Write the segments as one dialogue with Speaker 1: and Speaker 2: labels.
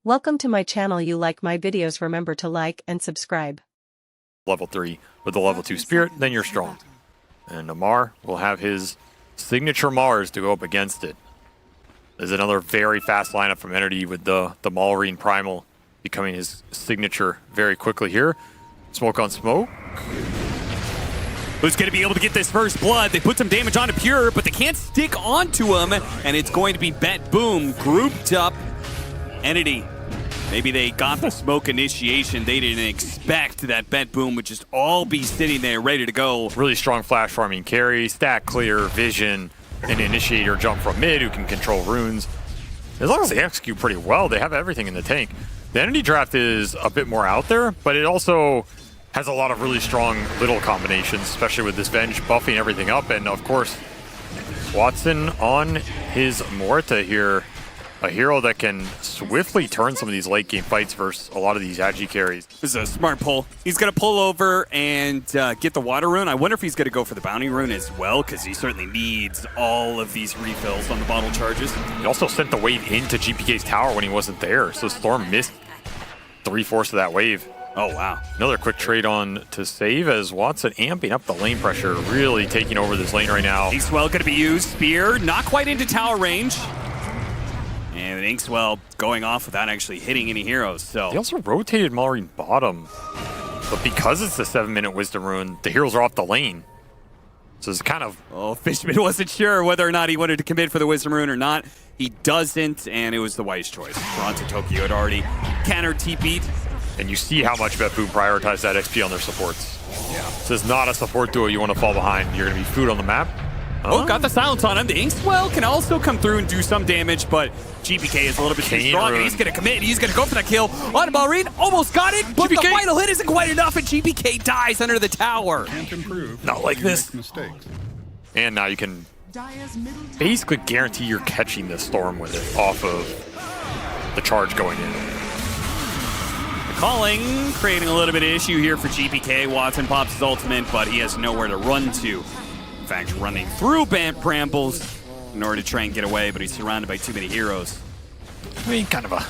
Speaker 1: Welcome to my channel. You like my videos, remember to like and subscribe.
Speaker 2: Level 3 with the level 2 spirit, then you're strong. And Amar will have his signature Mars to go up against it. There's another very fast lineup from Entity with the Maureen Primal becoming his signature very quickly here. Smoke on smoke.
Speaker 3: Who's going to be able to get this first blood? They put some damage onto Pure, but they can't stick onto him, and it's going to be BETBOOM grouped up. Entity, maybe they got the smoke initiation. They didn't expect that BETBOOM would just all be sitting there ready to go.
Speaker 2: Really strong flash farming carry, stack clear, vision, and initiator jump from mid who can control runes. As long as they execute pretty well, they have everything in the tank. The Entity draft is a bit more out there, but it also has a lot of really strong little combinations, especially with this Venge buffing everything up. And of course, Watson on his Morta here. A hero that can swiftly turn some of these late game fights versus a lot of these Agi carries.
Speaker 3: This is a smart pull. He's going to pull over and get the water rune. I wonder if he's going to go for the bounty rune as well, because he certainly needs all of these refills on the bottle charges.
Speaker 2: He also sent the wave into GPK's tower when he wasn't there, so Storm missed 3/4 of that wave.
Speaker 3: Oh, wow.
Speaker 2: Another quick trade on to save as Watson amping up the lane pressure, really taking over this lane right now.
Speaker 3: Inkswell going to be used. Spear, not quite into tower range. And Inkswell going off without actually hitting any heroes. So
Speaker 2: they also rotated Maureen bottom, but because it's the 7-minute Wisdom Rune, the heroes are off the lane. So it's kind of...
Speaker 3: Oh, Fishman wasn't sure whether or not he wanted to commit for the Wisdom Rune or not. He doesn't, and it was the wise choice. Toronto Tokyo had already counter TP'd.
Speaker 2: And you see how much BETBOOM prioritized that XP on their supports. Yeah. This is not a support duo you want to fall behind. You're going to be food on the map.
Speaker 3: Oh, got the silence on him. The Inkswell can also come through and do some damage, but GPK is a little bit too strong, and he's going to commit. He's going to go for that kill on Maureen. Almost got it, but GPK. The final hit isn't quite enough, and GPK dies under the tower.
Speaker 4: Can't improve.
Speaker 2: Not like this.
Speaker 4: Mistakes.
Speaker 2: And now you can basically guarantee you're catching this Storm with it off of the charge going in.
Speaker 3: The calling, creating a little bit of issue here for GPK. Watson pops his ultimate, but he has nowhere to run to. In fact, running through brambles in order to try and get away, but he's surrounded by too many heroes.
Speaker 2: I mean, kind of a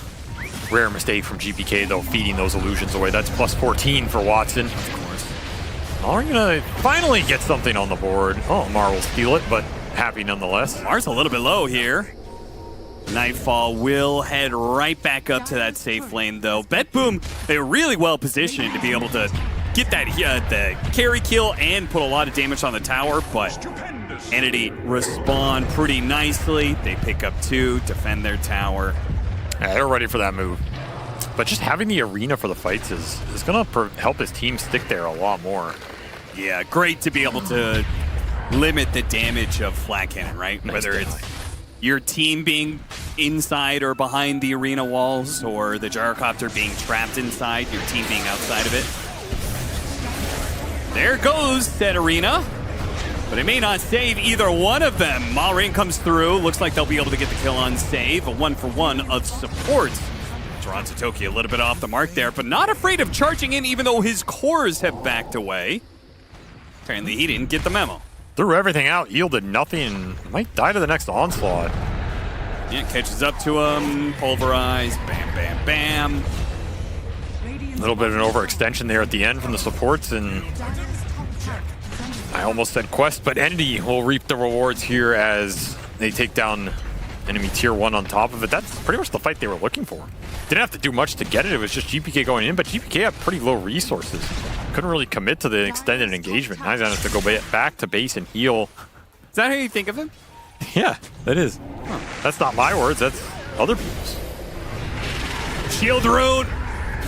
Speaker 2: rare mistake from GPK, though, feeding those illusions away. That's plus 14 for Watson.
Speaker 3: Of course.
Speaker 2: Are gonna finally get something on the board. Oh, Mar will steal it, but happy nonetheless.
Speaker 3: Mar's a little bit low here. Nightfall will head right back up to that safe lane, though. BETBOOM, they're really well positioned to be able to get that the carry kill and put a lot of damage on the tower, but Entity respond pretty nicely. They pick up 2, defend their tower.
Speaker 2: Yeah, they're ready for that move. But just having the arena for the fights is going to help his team stick there a lot more.
Speaker 3: Yeah, great to be able to limit the damage of Flat Cannon, right?
Speaker 2: Nice.
Speaker 3: Whether it's your team being inside or behind the arena walls, or the gyrocopter being trapped inside, your team being outside of it. There goes that arena, but it may not save either one of them. Maureen comes through. Looks like they'll be able to get the kill on save. A 1-for-1 of support. Toronto Tokyo a little bit off the mark there, but not afraid of charging in even though his cores have backed away. Apparently he didn't get the memo.
Speaker 2: Threw everything out, yielded nothing, might die to the next onslaught.
Speaker 3: Yeah, catches up to him, pulverized, bam, bam, bam.
Speaker 2: A little bit of an overextension there at the end from the supports, and I almost said quest, but Entity will reap the rewards here as they take down enemy tier 1 on top of it. That's pretty much the fight they were looking for. Didn't have to do much to get it. It was just GPK going in, but GPK had pretty low resources. Couldn't really commit to the extended engagement. Now he's going to have to go back to base and heal.
Speaker 3: Is that how you think of him?
Speaker 2: Yeah, that is. Huh. That's not my words. That's other people's.
Speaker 3: Shield rune.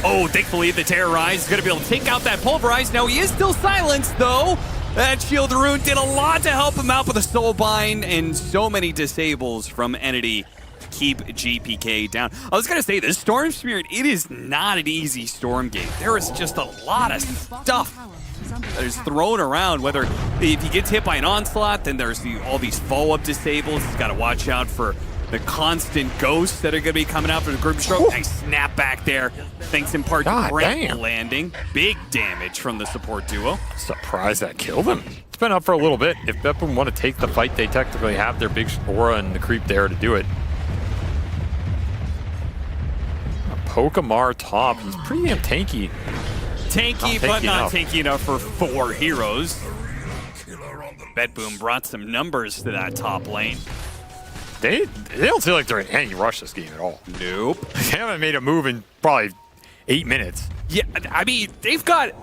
Speaker 3: Oh, thankfully the Terrorize is going to be able to take out that Pulverize. Now he is still silenced, though. That Shield rune did a lot to help him out with the Soulbind, and so many disables from Entity keep GPK down. I was going to say, this Storm Spirit, it is not an easy Storm game. There is just a lot of stuff that is thrown around, whether if he gets hit by an Onslaught, then there's all these follow-up disables. He's got to watch out for the constant ghosts that are going to be coming out for the group stroke. Nice snap back there. Thanks in part to Grant landing. Big damage from the support duo.
Speaker 2: Surprised that killed him. It's been up for a little bit. If BETBOOM want to take the fight, they technically have their big aura and the creep there to do it. Pokemar top. He's pretty damn tanky.
Speaker 3: Tanky, but not tanky enough for 4 heroes. BETBOOM brought some numbers to that top lane.
Speaker 2: They don't feel like they're in any rush this game at all.
Speaker 3: Nope.
Speaker 2: They haven't made a move in probably 8 minutes.
Speaker 3: Yeah, I mean, they've got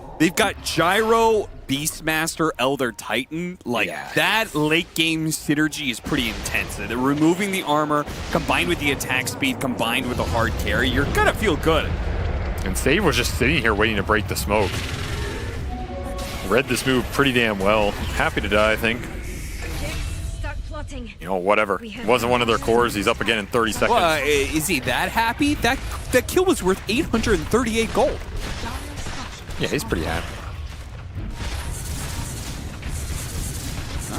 Speaker 3: Gyro, Beastmaster, Elder Titan. Like, that late game synergy is pretty intense. They're removing the armor, combined with the attack speed, combined with the hard carry. You're gonna feel good.
Speaker 2: And Save was just sitting here waiting to break the smoke. Read this move pretty damn well. Happy to die, I think. You know, whatever. Wasn't one of their cores. He's up again in 30 seconds.
Speaker 3: Well, is he that happy? That kill was worth 838 gold.
Speaker 2: Yeah, he's pretty happy.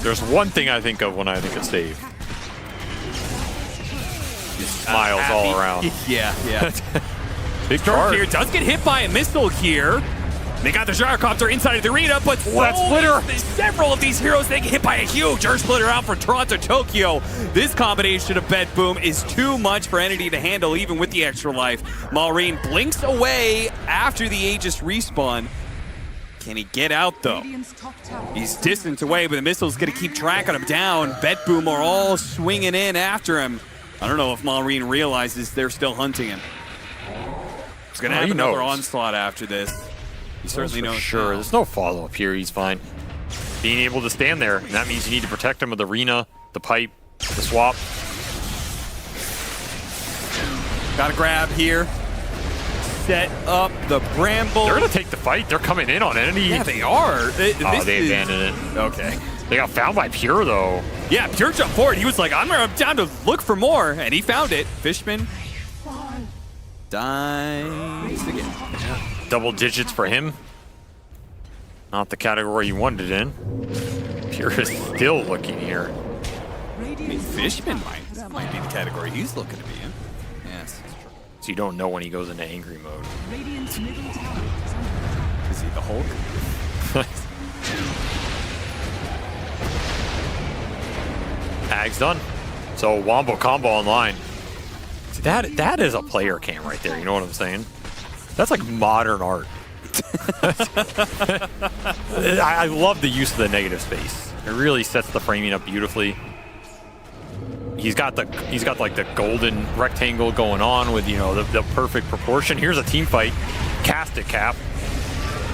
Speaker 2: There's one thing I think of when I think of Save. He smiles all around.
Speaker 3: Yeah.
Speaker 2: Big
Speaker 3: Storm here does get hit by a missile here. They got the gyrocopter inside of the arena, but several of these heroes, they get hit by a huge Earth Splitter out for Toronto, Tokyo. This combination of BETBOOM is too much for Entity to handle, even with the extra life. Maureen blinks away after the Aegis respawn. Can he get out, though? He's distance away, but the missile's going to keep tracking him down. BETBOOM are all swinging in after him. I don't know if Maureen realizes they're still hunting him. He's going to have another onslaught after this. He certainly knows.
Speaker 2: Sure, there's no follow-up here. He's fine. Being able to stand there, and that means you need to protect him with the arena, the pipe, the swap.
Speaker 3: Got to grab here. Set up the Bramble.
Speaker 2: They're going to take the fight. They're coming in on Entity.
Speaker 3: Yeah, they are.
Speaker 2: They abandoned it.
Speaker 3: Okay.
Speaker 2: They got found by Pure, though.
Speaker 3: Yeah, Pure jumped forward. He was like, I'm down to look for more, and he found it. Fishman dies again.
Speaker 2: Yeah. Double digits for him. Not the category you wanted it in. Pure is still looking here.
Speaker 3: I mean, Fishman might be the category he's looking to be in. Yes.
Speaker 2: So you don't know when he goes into angry mode.
Speaker 3: Is he the Hulk?
Speaker 2: Ag's done. So Wombo combo online. See, that is a player cam right there. You know what I'm saying? That's like modern art. I love the use of the negative space. It really sets the framing up beautifully. He's got like the golden rectangle going on with, you know, the perfect proportion. Here's a team fight. Cast it, Cap.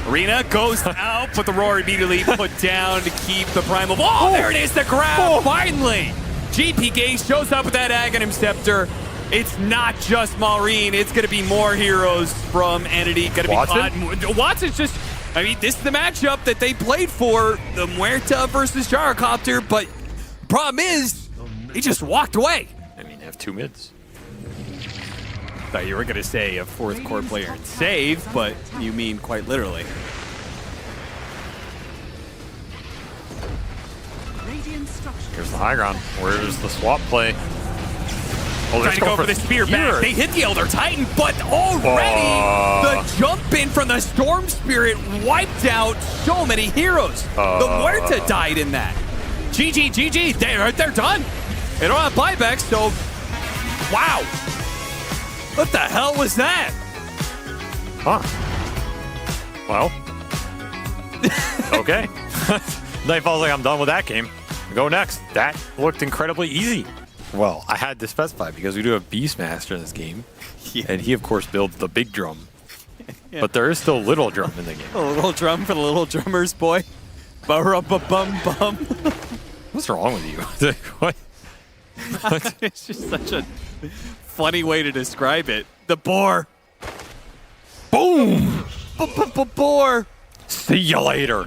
Speaker 3: Arena goes out, but the roar immediately put down to keep the primal. Oh, there it is, the grab, finally! GP Gage shows up with that Aghanim Scepter. It's not just Maureen, it's going to be more heroes from Entity. Going to be caught. Watson's just, I mean, this is the matchup that they played for, the Muerta versus Gyrocopter, but problem is, he just walked away.
Speaker 2: I mean, they have 2 mids.
Speaker 3: Thought you were going to say a 4th core player and save, but you mean quite literally.
Speaker 2: Here's the high ground. Where's the swap play?
Speaker 3: Oh, trying to go for the spear back. They hit the Elder Titan, but already the jump in from the Storm Spirit wiped out so many heroes. The Muerta died in that. GG. They're done. They don't have buybacks, so wow. What the hell was that?
Speaker 2: Huh. Well. Okay. Nightfall's like, I'm done with that game. Go next. That looked incredibly easy. Well, I had to specify because we do have Beastmaster in this game. Yeah. And he, of course, builds the big drum. Yeah. But there is still little drum in the game.
Speaker 3: A little drum for the little drummers, boy. Ba-ra-ba-bum-bum.
Speaker 2: What's wrong with you? What?
Speaker 3: It's just such a funny way to describe it. The boar.
Speaker 2: Boom!
Speaker 3: Boar.
Speaker 2: See you later.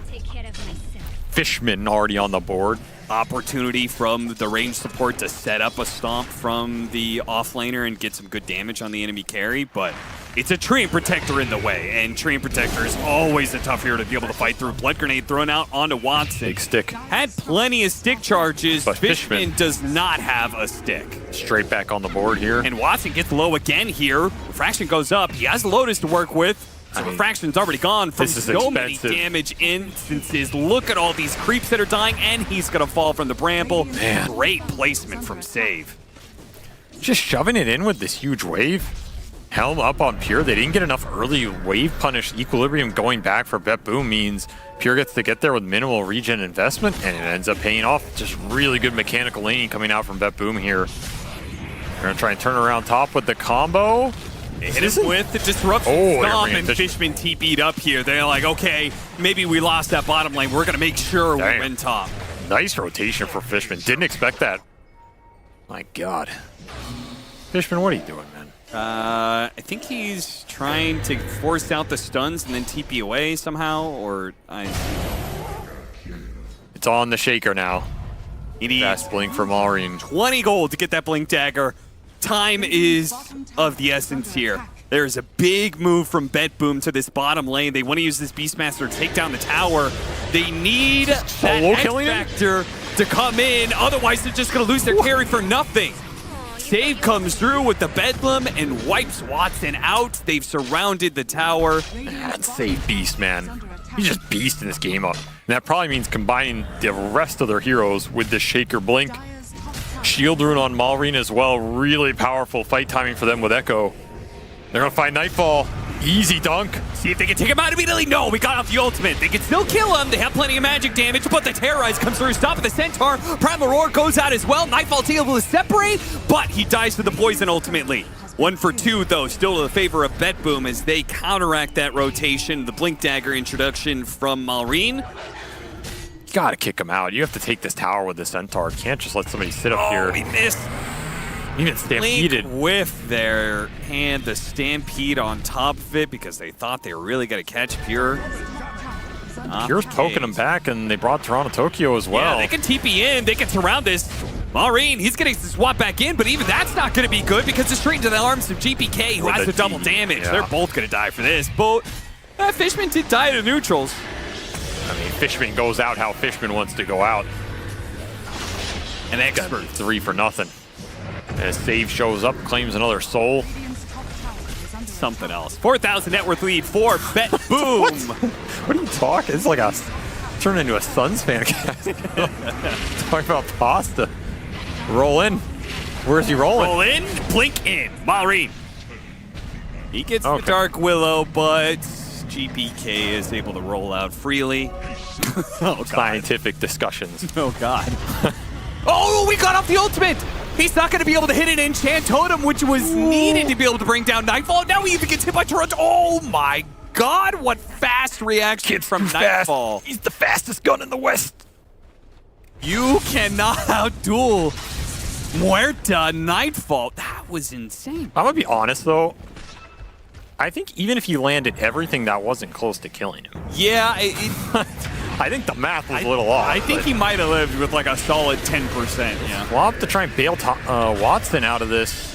Speaker 2: Fishman already on the board.
Speaker 3: Opportunity from the range support to set up a stomp from the offlaner and get some good damage on the enemy carry, but it's a Treant Protector in the way, and Treant Protector is always a tough hero to be able to fight through. Blood Grenade thrown out onto Watson.
Speaker 2: Big stick.
Speaker 3: Had plenty of stick charges, but Fishman does not have a stick.
Speaker 2: Straight back on the board here.
Speaker 3: And Watson gets low again here. Refraction goes up. He has Lotus to work with. So Refraction's already gone from so many damage instances. Look at all these creeps that are dying, and he's going to fall from the Bramble.
Speaker 2: Man.
Speaker 3: Great placement from Save.
Speaker 2: Just shoving it in with this huge wave. Helm up on Pure. They didn't get enough early wave punish. Equilibrium going back for BETBOOM means Pure gets to get there with minimal regen investment, and it ends up paying off. Just really good mechanical laning coming out from BETBOOM here. They're going to try and turn around top with the combo.
Speaker 3: Hit him with the disruption stomp, and Fishman TP'd up here. They're like, okay, maybe we lost that bottom lane. We're going to make sure we win top.
Speaker 2: Nice rotation for Fishman. Didn't expect that. My God. Fishman, what are you doing, man?
Speaker 3: I think he's trying to force out the stuns and then TP away somehow, or
Speaker 2: It's on the shaker now. Fast blink from Maureen.
Speaker 3: 20 gold to get that blink dagger. Time is of the essence here. There's a big move from BETBOOM to this bottom lane. They want to use this Beastmaster to take down the tower. They need that X-Factor to come in. Otherwise, they're just going to lose their carry for nothing. Save comes through with the Bedlam and wipes Watson out. They've surrounded the tower.
Speaker 2: Man, save Beast, man. He's just beasting this game up. And that probably means combining the rest of their heroes with the Shaker Blink. Shield Rune on Maureen as well. Really powerful fight timing for them with Echo. They're going to find Nightfall. Easy dunk.
Speaker 3: See if they can take him out immediately. No, we got off the ultimate. They can still kill him. They have plenty of magic damage, but the Terrorize comes through. Stop at the Centaur. Primal Roar goes out as well. Nightfall's able to separate, but he dies to the poison ultimately. 1 for 2, though, still to the favor of BETBOOM as they counteract that rotation. The Blink Dagger introduction from Maureen.
Speaker 2: You gotta kick him out. You have to take this tower with the Centaur. You can't just let somebody sit up here.
Speaker 3: He missed.
Speaker 2: Even stampeded.
Speaker 3: Blink whiff there, and the Stampede on top of it because they thought they were really going to catch Pure.
Speaker 2: Pure's poking them back, and they brought Toronto Tokyo as well.
Speaker 3: Yeah, they can TP in. They can surround this. Maureen, he's getting to swap back in, but even that's not going to be good because it's straight into the arms of GPK, who has the double damage. Yeah. They're both going to die for this. But Fishman did die to neutrals.
Speaker 2: I mean, Fishman goes out how Fishman wants to go out.
Speaker 3: An expert.
Speaker 2: 3 for nothing. As Save shows up, claims another soul.
Speaker 3: Something else. 4,000 net worth lead for BETBOOM.
Speaker 2: What are you talking? It's like a turn into a Suns fan. Talking about pasta. Roll in. Where's he rolling?
Speaker 3: Roll in, blink in. Maureen. He gets the Dark Willow, but GPK is able to roll out freely.
Speaker 2: Scientific discussions.
Speaker 3: Oh, God. Oh, we got off the ultimate. He's not going to be able to hit an enchant totem, which was needed to be able to bring down Nightfall. Now he even gets hit by Toronto. Oh my God, what fast reaction from Nightfall.
Speaker 2: He's the fastest gun in the West.
Speaker 3: You cannot outduel Muerta Nightfall. That was insane.
Speaker 2: I'm going to be honest, though. I think even if he landed everything, that wasn't close to killing him.
Speaker 3: Yeah,
Speaker 2: I think the math was a little off.
Speaker 3: I think he might have lived with like a solid 10%. Yeah.
Speaker 2: We'll have to try and bail Watson out of this.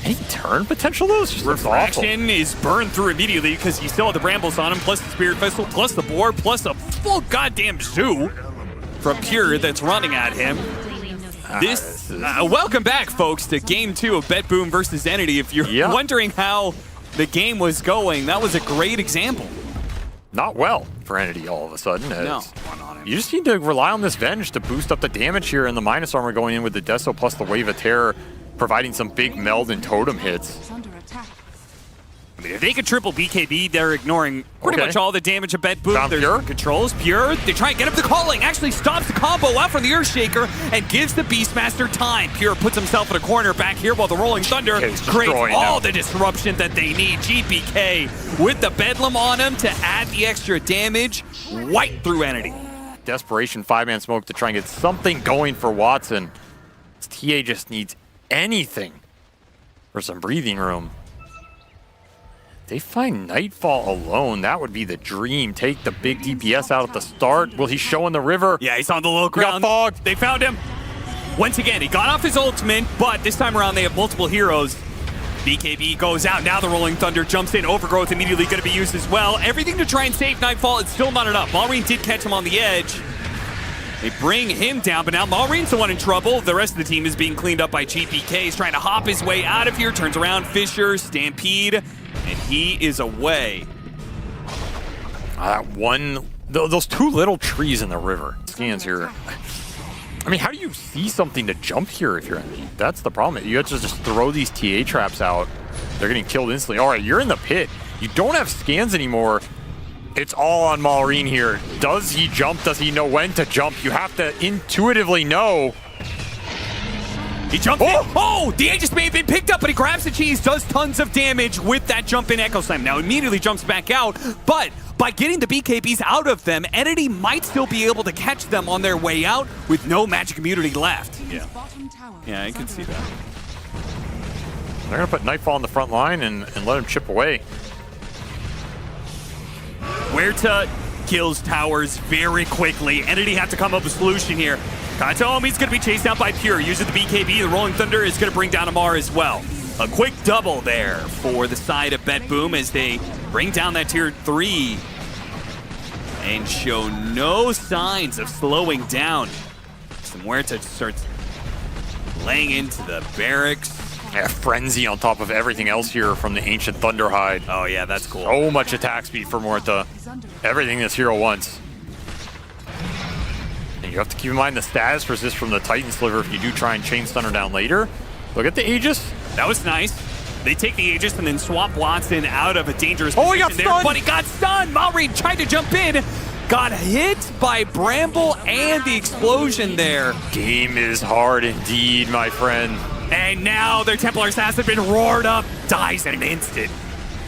Speaker 2: Any turn potential, though?
Speaker 3: Refraction is burned through immediately because he still had the Brambles on him, plus the Spirit Vessel, plus the Boar, plus a full goddamn zoo from Pure that's running at him. Welcome back, folks, to Game 2 of BETBOOM versus Entity. If you're wondering how the game was going, that was a great example.
Speaker 2: Not well for Entity all of a sudden.
Speaker 3: No.
Speaker 2: You just need to rely on this Venge to boost up the damage here, and the minus armor going in with the Deso plus the Wave of Terror, providing some big meld and totem hits.
Speaker 3: I mean, if they could triple BKB, they're ignoring pretty much all the damage of BETBOOM. There's
Speaker 2: Pure
Speaker 3: controls. Pure, they try and get up the calling. Actually stops the combo out from the Earthshaker and gives the Beastmaster time. Pure puts himself in a corner back here while the Rolling Thunder creates all the disruption that they need. GPK with the Bedlam on him to add the extra damage. Right through Entity.
Speaker 2: Desperation 5-man smoke to try and get something going for Watson. This TA just needs anything for some breathing room. They find Nightfall alone. That would be the dream. Take the big DPS out at the start. Will he show in the river?
Speaker 3: Yeah, he's on the low ground.
Speaker 2: He got fogged.
Speaker 3: They found him. Once again, he got off his ultimate, but this time around they have multiple heroes. BKB goes out. Now the Rolling Thunder jumps in. Overgrowth immediately going to be used as well. Everything to try and save Nightfall. It's still not enough. Maureen did catch him on the edge. They bring him down, but now Maureen's the one in trouble. The rest of the team is being cleaned up by GPK. He's trying to hop his way out of here. Turns around. Fisher, Stampede, and he is away.
Speaker 2: Those two little trees in the river. Scans here. I mean, how do you see something to jump here if you're Entity? That's the problem. You have to just throw these TA traps out They're getting killed instantly. All right, you're in the pit. You don't have scans anymore. It's all on Maureen here. Does he jump? Does he know when to jump? You have to intuitively know.
Speaker 3: He jumps in. Oh, the Aegis may have been picked up, but he grabs the cheese, does tons of damage with that jump in Echo Slam. Now immediately jumps back out, but by getting the BKBs out of them, Entity might still be able to catch them on their way out with no magic immunity left. Yeah, I can see that.
Speaker 2: They're going to put Nightfall on the front line and let him chip away.
Speaker 3: Huerta kills towers very quickly. Entity have to come up with a solution here. Katomi's going to be chased down by Pure. Using the BKB, the Rolling Thunder is going to bring down Amar as well. A quick double there for the side of BETBOOM as they bring down that tier 3 and show no signs of slowing down. Huerta starts laying into the barracks.
Speaker 2: Yeah, Frenzy on top of everything else here from the Ancient Thunderhide.
Speaker 3: Oh yeah, that's cool.
Speaker 2: So much attack speed for Huerta. Everything this hero wants. And you have to keep in mind the status resist from the Titan Sliver if you do try and chain stun her down later. Look at the Aegis.
Speaker 3: That was nice. They take the Aegis and then swap Watson out of a dangerous position.
Speaker 2: Oh, he got
Speaker 3: there,
Speaker 2: stunned!
Speaker 3: but he got stunned. Maureen tried to jump in, got hit by Bramble and the explosion there.
Speaker 2: Game is hard indeed, my friend.
Speaker 3: And now their Templar Assassin has been roared up, dies in an instant.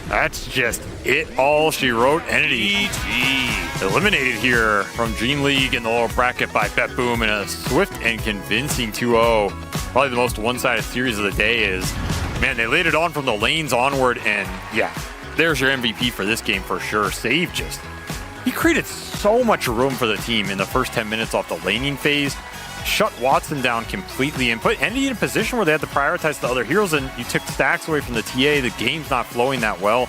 Speaker 2: That's just it all she wrote. Entity
Speaker 3: GG.
Speaker 2: eliminated here from Dream League in the lower bracket by BETBOOM in a swift and convincing 2-0. Probably the most one-sided series of the day is, man, they laid it on from the lanes onward, and yeah, there's your MVP for this game for sure. Save he created so much room for the team in the first 10 minutes off the laning phase, shut Watson down completely, and put Entity in a position where they had to prioritize the other heroes, and you took stacks away from the TA. The game's not flowing that well.